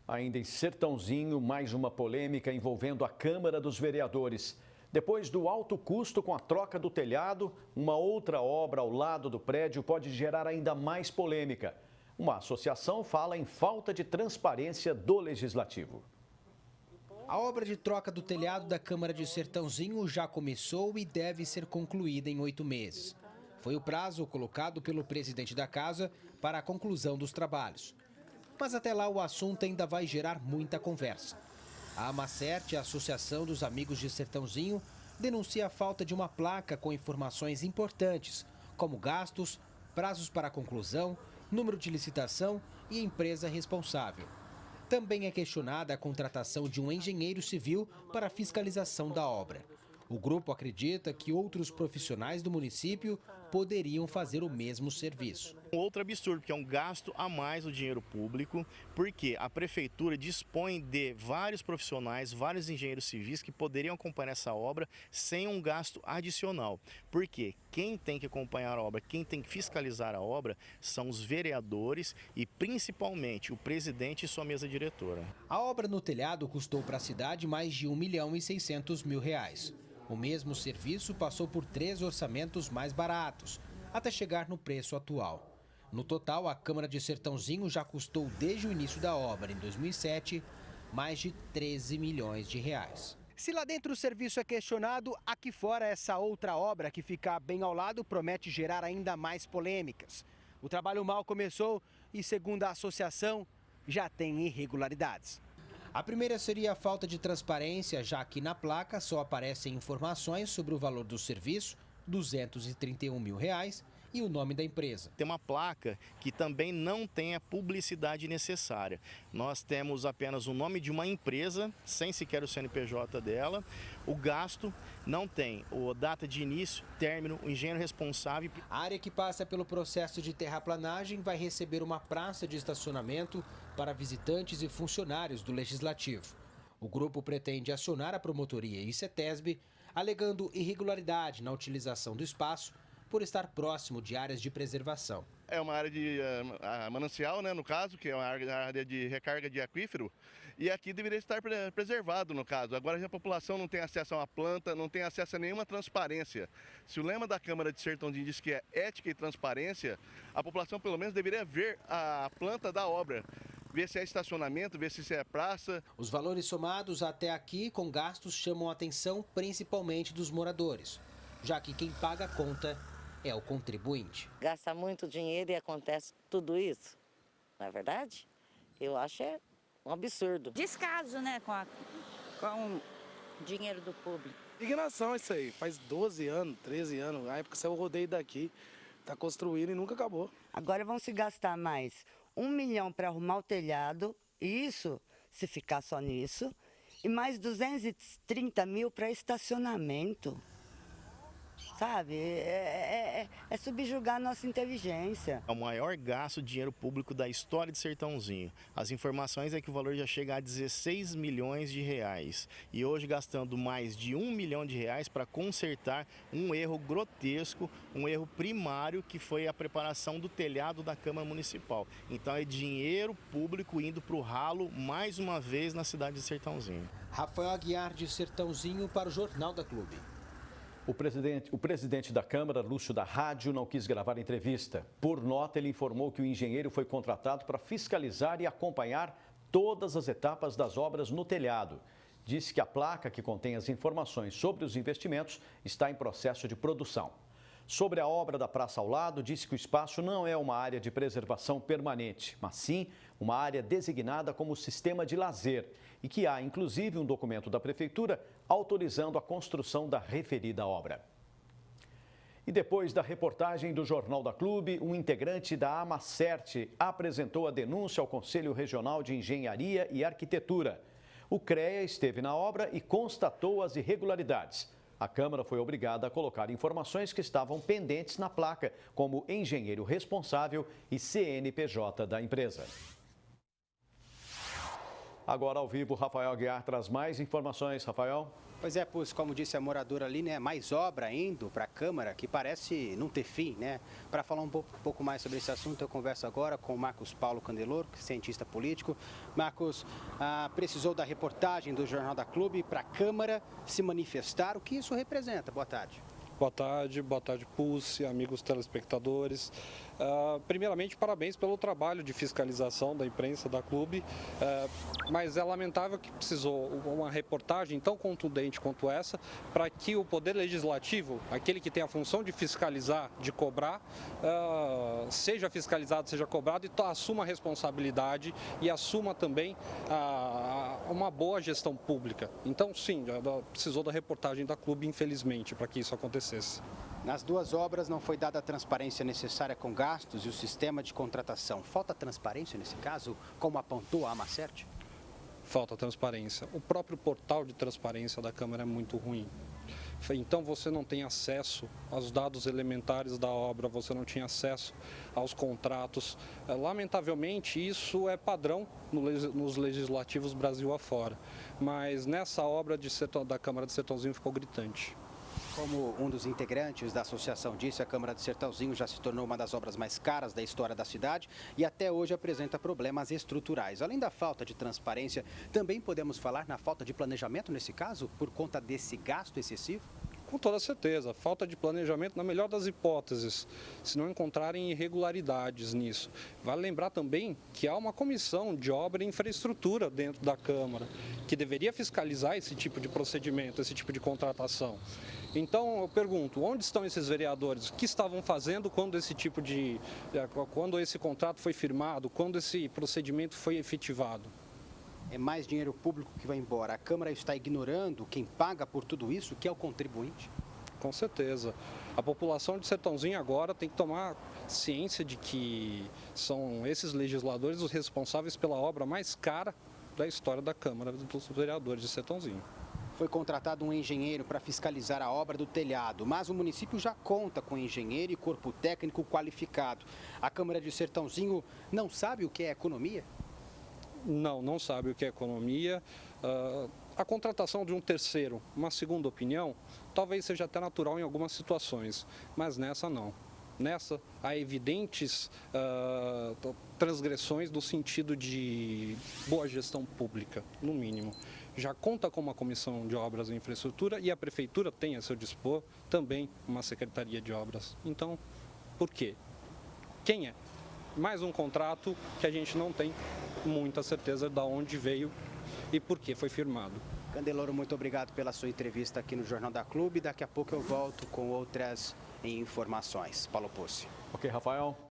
Ainda em Sertãozinho, mais uma polêmica envolvendo a Câmara dos Vereadores. Depois do alto custo com a troca do telhado, uma outra obra ao lado do prédio pode gerar ainda mais polêmica. Uma associação fala em falta de transparência do Legislativo. A obra de troca do telhado da Câmara de Sertãozinho já começou e deve ser concluída em 8 meses. Foi o prazo colocado pelo presidente da casa para a conclusão dos trabalhos. Mas até lá o assunto ainda vai gerar muita conversa. A Amacerte, a Associação dos Amigos de Sertãozinho, denuncia a falta de uma placa com informações importantes, como gastos, prazos para a conclusão, número de licitação e empresa responsável. Também é questionada a contratação de um engenheiro civil para a fiscalização da obra. O grupo acredita que outros profissionais do município poderiam fazer o mesmo serviço. Outro absurdo, que é um gasto a mais do dinheiro público, porque a prefeitura dispõe de vários profissionais, vários engenheiros civis que poderiam acompanhar essa obra sem um gasto adicional. Porque quem tem que acompanhar a obra, quem tem que fiscalizar a obra são os vereadores e principalmente o presidente e sua mesa diretora. A obra no telhado custou para a cidade mais de R$ 1.600.000. O mesmo serviço passou por 3 orçamentos mais baratos, até chegar no preço atual. No total, a Câmara de Sertãozinho já custou, desde o início da obra, em 2007, mais de 13 milhões de reais. Se lá dentro o serviço é questionado, aqui fora essa outra obra que fica bem ao lado promete gerar ainda mais polêmicas. O trabalho mal começou e, segundo a associação, já tem irregularidades. A primeira seria a falta de transparência, já que na placa só aparecem informações sobre o valor do serviço, R$ 231 mil, e o nome da empresa. Tem uma placa que também não tem a publicidade necessária. Nós temos apenas o nome de uma empresa, sem sequer o CNPJ dela. O gasto não tem a data de início, término, o engenheiro responsável. A área que passa pelo processo de terraplanagem vai receber uma praça de estacionamento para visitantes e funcionários do Legislativo. O grupo pretende acionar a promotoria e CETESB, alegando irregularidade na utilização do espaço por estar próximo de áreas de preservação. É uma área de manancial, né, no caso, que é uma área de recarga de aquífero, e aqui deveria estar preservado, no caso. Agora a população não tem acesso a uma planta, não tem acesso a nenhuma transparência. Se o lema da Câmara de Sertãozinho diz que é ética e transparência, a população pelo menos deveria ver a planta da obra, ver se é estacionamento, ver se é praça. Os valores somados até aqui com gastos chamam a atenção principalmente dos moradores, já que quem paga a conta é o contribuinte. Gasta muito dinheiro e acontece tudo isso, não é verdade? Eu acho um absurdo. Descaso, né, com o dinheiro do público. Indignação isso aí, faz 12 anos, 13 anos, na época saiu o rodeio daqui, tá construindo e nunca acabou. Agora vão se gastar mais 1 milhão para arrumar o telhado, isso, se ficar só nisso, e mais 230 mil para estacionamento. Sabe, é subjugar a nossa inteligência. É o maior gasto de dinheiro público da história de Sertãozinho. As informações é que o valor já chega a 16 milhões de reais. E hoje gastando mais de 1 milhão de reais para consertar um erro grotesco, um erro primário, que foi a preparação do telhado da Câmara Municipal. Então é dinheiro público indo para o ralo mais uma vez na cidade de Sertãozinho. Rafael Aguiar, de Sertãozinho, para o Jornal da Clube. O presidente da Câmara, Lúcio da Rádio, não quis gravar a entrevista. Por nota, ele informou que o engenheiro foi contratado para fiscalizar e acompanhar todas as etapas das obras no telhado. Disse que a placa que contém as informações sobre os investimentos está em processo de produção. Sobre a obra da praça ao lado, disse que o espaço não é uma área de preservação permanente, mas sim uma área designada como sistema de lazer e que há, inclusive, um documento da Prefeitura autorizando a construção da referida obra. E depois da reportagem do Jornal da Clube, um integrante da Amacerte apresentou a denúncia ao Conselho Regional de Engenharia e Arquitetura. O CREA esteve na obra e constatou as irregularidades. A Câmara foi obrigada a colocar informações que estavam pendentes na placa, como engenheiro responsável e CNPJ da empresa. Agora, ao vivo, Rafael Aguiar traz mais informações. Rafael. Pois é, Pucci, como disse a moradora ali, né, mais obra indo para a Câmara que parece não ter fim, né? Para falar um pouco mais sobre esse assunto, eu converso agora com o Marcos Paulo Candeloro, cientista político. Marcos, precisou da reportagem do Jornal da Clube para a Câmara se manifestar. O que isso representa? Boa tarde. Boa tarde, Pucci, amigos telespectadores. Primeiramente, parabéns pelo trabalho de fiscalização da imprensa da Clube, mas é lamentável que precisou uma reportagem tão contundente quanto essa para que o Poder Legislativo, aquele que tem a função de fiscalizar, de cobrar, seja fiscalizado, seja cobrado e assuma a responsabilidade e assuma também uma boa gestão pública. Então, sim, precisou da reportagem da Clube, infelizmente, para que isso acontecesse. Nas duas obras não foi dada a transparência necessária com gastos e o sistema de contratação. Falta transparência nesse caso, como apontou a Amacert? Falta transparência. O próprio portal de transparência da Câmara é muito ruim. Então você não tem acesso aos dados elementares da obra, você não tinha acesso aos contratos. Lamentavelmente, isso é padrão nos legislativos Brasil afora. Mas nessa obra da Câmara de Sertãozinho ficou gritante. Como um dos integrantes da associação disse, a Câmara de Sertãozinho já se tornou uma das obras mais caras da história da cidade e até hoje apresenta problemas estruturais. Além da falta de transparência, também podemos falar na falta de planejamento nesse caso, por conta desse gasto excessivo? Com toda certeza, falta de planejamento na melhor das hipóteses, se não encontrarem irregularidades nisso. Vale lembrar também que há uma comissão de obra e infraestrutura dentro da Câmara, que deveria fiscalizar esse tipo de procedimento, esse tipo de contratação. Então, eu pergunto, onde estão esses vereadores? O que estavam fazendo quando quando esse contrato foi firmado, quando esse procedimento foi efetivado? É mais dinheiro público que vai embora. A Câmara está ignorando quem paga por tudo isso, que é o contribuinte? Com certeza. A população de Sertãozinho agora tem que tomar ciência de que são esses legisladores os responsáveis pela obra mais cara da história da Câmara dos Vereadores de Sertãozinho. Foi contratado um engenheiro para fiscalizar a obra do telhado, mas o município já conta com engenheiro e corpo técnico qualificado. A Câmara de Sertãozinho não sabe o que é economia? Não sabe o que é economia. A contratação de um terceiro, uma segunda opinião, talvez seja até natural em algumas situações, mas nessa não. Nessa, há evidentes transgressões do sentido de boa gestão pública, no mínimo. Já conta com uma comissão de obras e infraestrutura e a prefeitura tem a seu dispor também uma secretaria de obras. Então, por quê? Quem é? Mais um contrato que a gente não tem muita certeza de onde veio e por que foi firmado. Candeloro, muito obrigado pela sua entrevista aqui no Jornal da Clube. Daqui a pouco eu volto com outras informações. Paulo Pucci. Ok, Rafael.